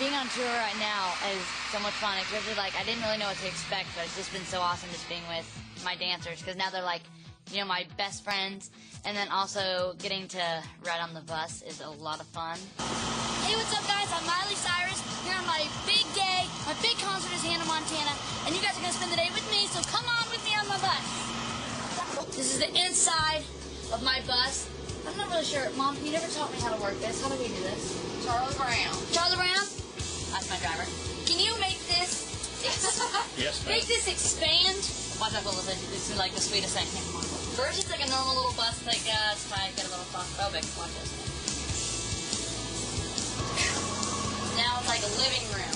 Being on tour right now is so much fun, especially like I didn't really know what to expect, but it's just been so awesome just being with my dancers because now they're like, you know, my best friends, and then also getting to ride on the bus is a lot of fun. Hey, what's up, guys? I'm Miley Cyrus here on my big day. My big concert is Hannah, Montana, and you guys are gonna spend the day with me, so come on with me on my bus. This is the inside of my bus. I'm not really sure. Mom, you never taught me how to work this. How do we do this? Charlie Brown. Charlie Brown? That's my driver. Can you make this? Yes, ma'am. Make this expand. Watch out, Willis. This is like the sweetest thing. First, it's like a normal little bus. Like, it's fine. Get a little claustrophobic. Watch this. Now it's like a living room.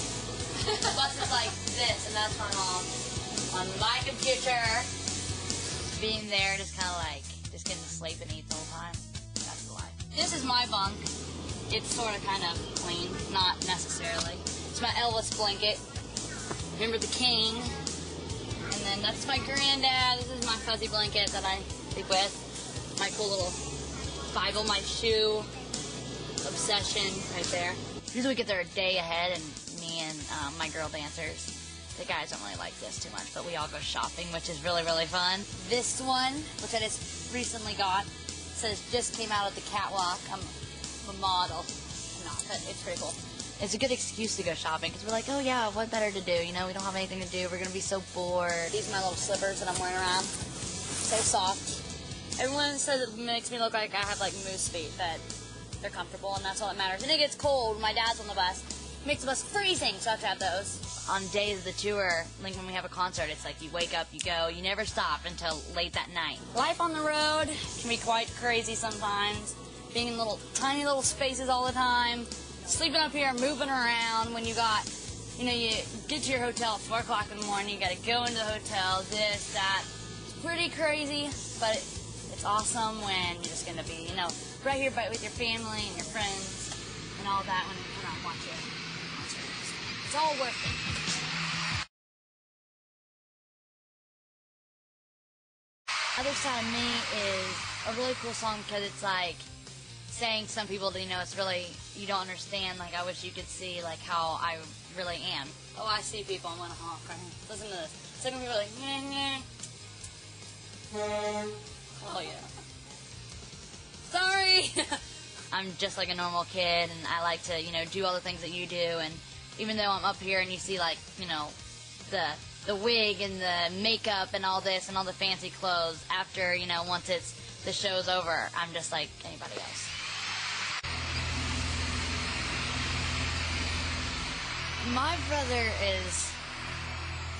The bus is like this, and that's my mom on my computer. Being there, just kind of like, just getting to sleep and eat the whole time. That's the life. This is my bunk. It's sort of kind of clean, not necessarily. It's my Elvis blanket. Remember the King. And then that's my granddad. This is my fuzzy blanket that I sleep with. My cool little Bible, my shoe obsession right there. Usually we get there a day ahead, and me and my girl dancers, the guys don't really like this too much, but we all go shopping, which is really, really fun. This one, which I just recently got, says just came out of the catwalk. I'm a model. I'm not, but it's pretty cool. It's a good excuse to go shopping because we're like, oh yeah, what better to do? You know, we don't have anything to do. We're going to be so bored. These are my little slippers that I'm wearing around. So soft. Everyone says it makes me look like I have like moose feet, that they're comfortable, and that's all that matters. And it gets cold when my dad's on the bus. It makes the bus freezing, so I have to have those. On days of the tour, like when we have a concert, it's like you wake up, you go, you never stop until late that night. Life on the road can be quite crazy sometimes. Being in tiny little spaces all the time. Sleeping up here, moving around when you got, you know, you get to your hotel at 4 o'clock in the morning, you got to go into the hotel, this, that. It's pretty crazy, but it's awesome when you're just going to be, you know, right here with your family and your friends and all that when you come out and watch it. It's all worth it. Other side of me is a really cool song because it's like saying to some people that, you know, it's really, you don't understand, like, I wish you could see, like, how I really am. Oh, I see people. I'm going to honk right here. Listen to this. It's like people like, meh, meh. Oh, yeah. Sorry. I'm just like a normal kid, and I like to, you know, do all the things that you do, and even though I'm up here and you see, like, you know, the wig and the makeup and all this and all the fancy clothes, after, you know, once the show's over, I'm just like anybody else. My brother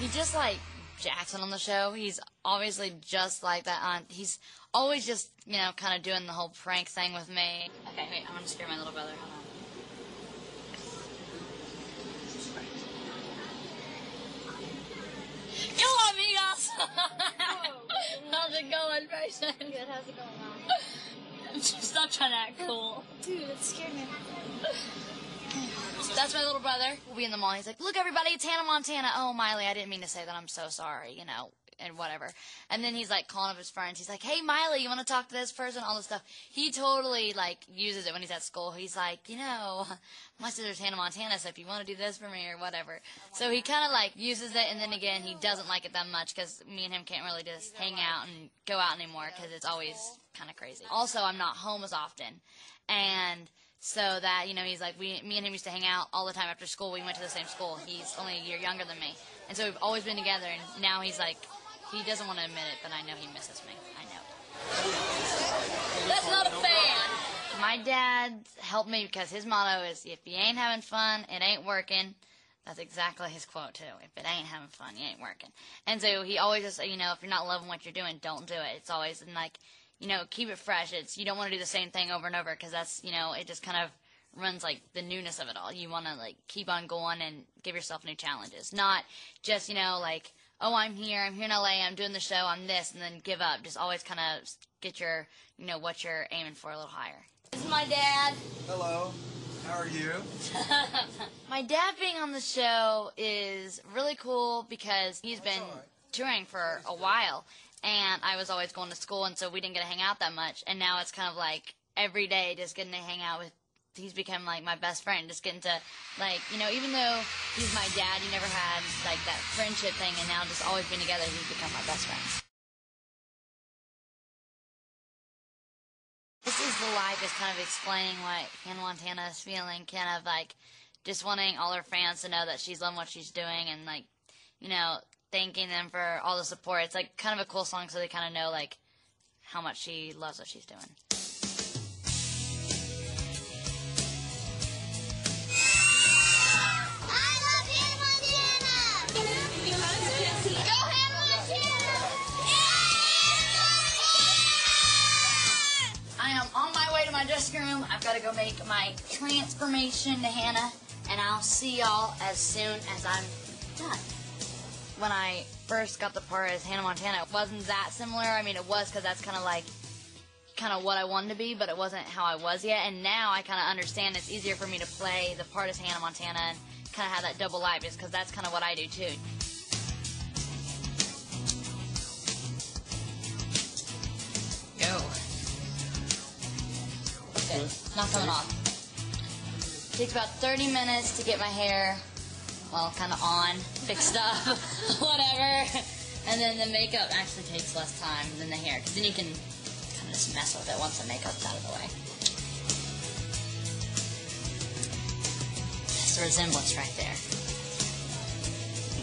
he just like Jackson on the show. He's obviously just like that. He's always just, you know, kind of doing the whole prank thing with me. Okay, wait, I'm going to scare my little brother. Hold on. Hello, amigos! How's it going, Bryson? Good, how's it going, Mom? Stop trying to act cool. Dude, it scared me. That's my little brother. We'll be in the mall. He's like, look, everybody, it's Hannah, Montana. Oh, Miley, I didn't mean to say that. I'm so sorry, you know, and whatever. And then he's, like, calling up his friends. He's like, hey, Miley, you want to talk to this person? All this stuff. He totally, like, uses it when he's at school. He's like, you know, my sister's Hannah, Montana, so if you want to do this for me or whatever. So he kind of, like, uses it, and then again, he doesn't like it that much because me and him can't really just hang out and go out anymore because it's always kind of crazy. Also, I'm not home as often. And so that, you know, he's like, me and him used to hang out all the time after school. We went to the same school. He's only a year younger than me. And so we've always been together, and now he's like, he doesn't want to admit it, but I know he misses me. I know. That's not a fan. My dad helped me because his motto is, if you ain't having fun, it ain't working. That's exactly his quote, too. If it ain't having fun, you ain't working. And so he always just, you know, if you're not loving what you're doing, don't do it. It's always like, you know, keep it fresh. You don't want to do the same thing over and over because that's, you know, it just kind of runs like the newness of it all. You want to like keep on going and give yourself new challenges. Not just, you know, like, oh, I'm here in LA, I'm doing the show, I'm this, and then give up. Just always kind of get your, you know, what you're aiming for a little higher. This is my dad. Hello. How are you? My dad being on the show is really cool because he's been touring for a while. And I was always going to school, and so we didn't get to hang out that much. And now it's kind of like every day just getting to hang out with he's become like my best friend. Just getting to, like, you know, even though he's my dad, he never had like that friendship thing, and now just always being together, he's become my best friend. This is the Life is kind of explaining what Hannah Montana is feeling, kind of like just wanting all her fans to know that she's loving what she's doing, and like, you know, thanking them for all the support. It's like kind of a cool song, so they kind of know like how much she loves what she's doing. My dressing room. I've got to go make my transformation to Hannah, and I'll see y'all as soon as I'm done. When I first got the part as Hannah Montana, it wasn't that similar. I mean, it was, because that's kind of like what I wanted to be, but it wasn't how I was yet. And now I kind of understand it's easier for me to play the part as Hannah Montana and kind of have that double life, just because that's kind of what I do too. Go. Good. Not coming off. Takes about 30 minutes to get my hair, well, kind of on, fixed up, whatever. And then the makeup actually takes less time than the hair, because then you can kind of just mess with it once the makeup's out of the way. That's the resemblance right there.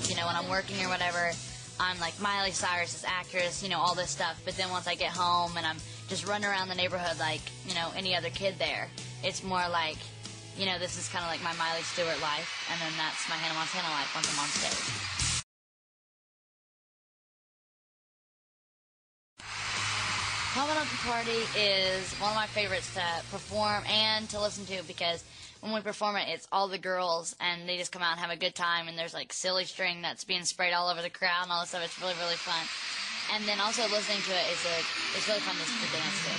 You know, when I'm working or whatever, I'm like Miley Cyrus as actress, you know, all this stuff. But then once I get home and I'm just running around the neighborhood like, you know, any other kid there, it's more like, you know, this is kind of like my Miley Stewart life, and then that's my Hannah Montana life once I'm on stage. Pumping Up the Party is one of my favorites to perform and to listen to, because when we perform it, it's all the girls, and they just come out and have a good time, and there's like silly string that's being sprayed all over the crowd and all this stuff. It's really, really fun. And then also listening to it is it's really fun to dance to.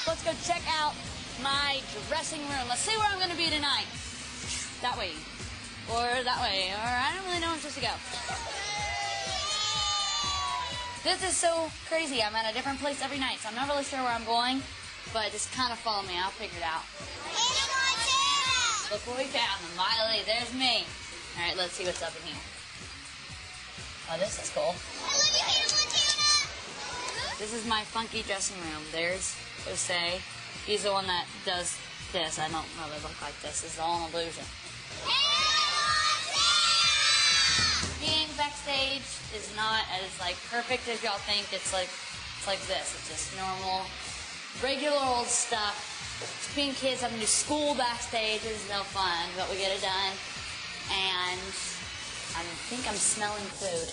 Let's go check out my dressing room. Let's see where I'm going to be tonight. That way. Or that way. Or I don't really know where I'm supposed to go. This is so crazy. I'm at a different place every night, so I'm not really sure where I'm going. But just kind of follow me. I'll figure it out. Look what we found. The Miley. There's me. All right, let's see what's up in here. Oh, this is cool. This is my funky dressing room. There's Jose. He's the one that does this. I don't really look like this. It's all an illusion. Being backstage is not as like perfect as y'all think. It's like this. It's just normal, regular old stuff. Being kids having to do school backstage is no fun, but we get it done. And I think I'm smelling food.